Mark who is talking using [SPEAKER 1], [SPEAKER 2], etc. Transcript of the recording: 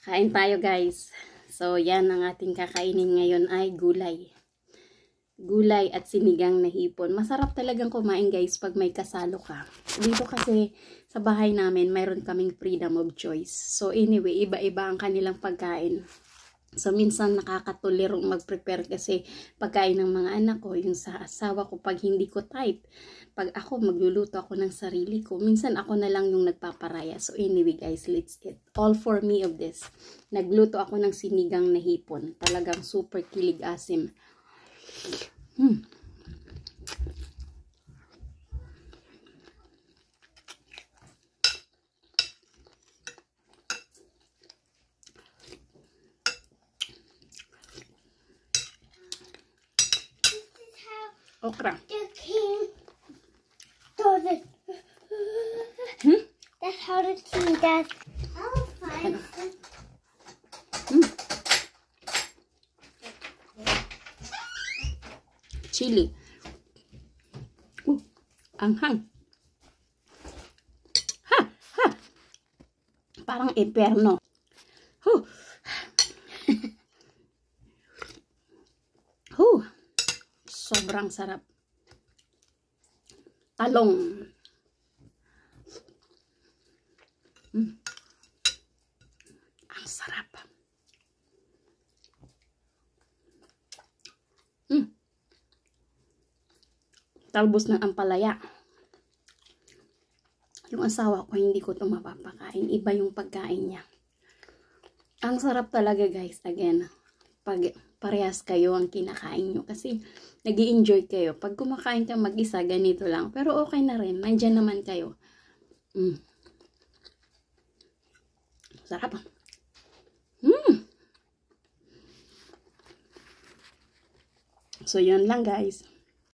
[SPEAKER 1] Kain tayo guys. So yan ang ating kakainin ngayon ay gulay. Gulay at sinigang na hipon. Masarap talagang kumain guys pag may kasalo ka. Dito kasi sa bahay namin mayroon kaming freedom of choice. So anyway, iba-iba ang kanilang pagkain. So minsan nakakatulirong mag-prepare kasi pagkain ng mga anak ko, yung sa asawa ko pag hindi ko type. Pag ako magluluto ako ng sarili ko, minsan ako na lang yung nagpaparaya. So anyway guys, let's eat. All for me of this. Nagluto ako ng sinigang na hipon. Talagang super kilig asim. Okra.
[SPEAKER 2] The king does it. That's how the king does. I'll find
[SPEAKER 1] Chili. Anghang. Ha! Ha! Parang imperno. Sobrang sarap. Talong. Ang sarap. Talbos ng ampalaya. Yung asawa ko, hindi ko ito mapapakain. Iba yung pagkain niya. Ang sarap talaga guys. Again, pag parehas kayo ang kinakain nyo. Kasi nag-i-enjoy kayo. Pag kumakain ka mag-isa, ganito lang. Pero okay na rin. Nandyan naman kayo. Sarap. So, yun lang guys.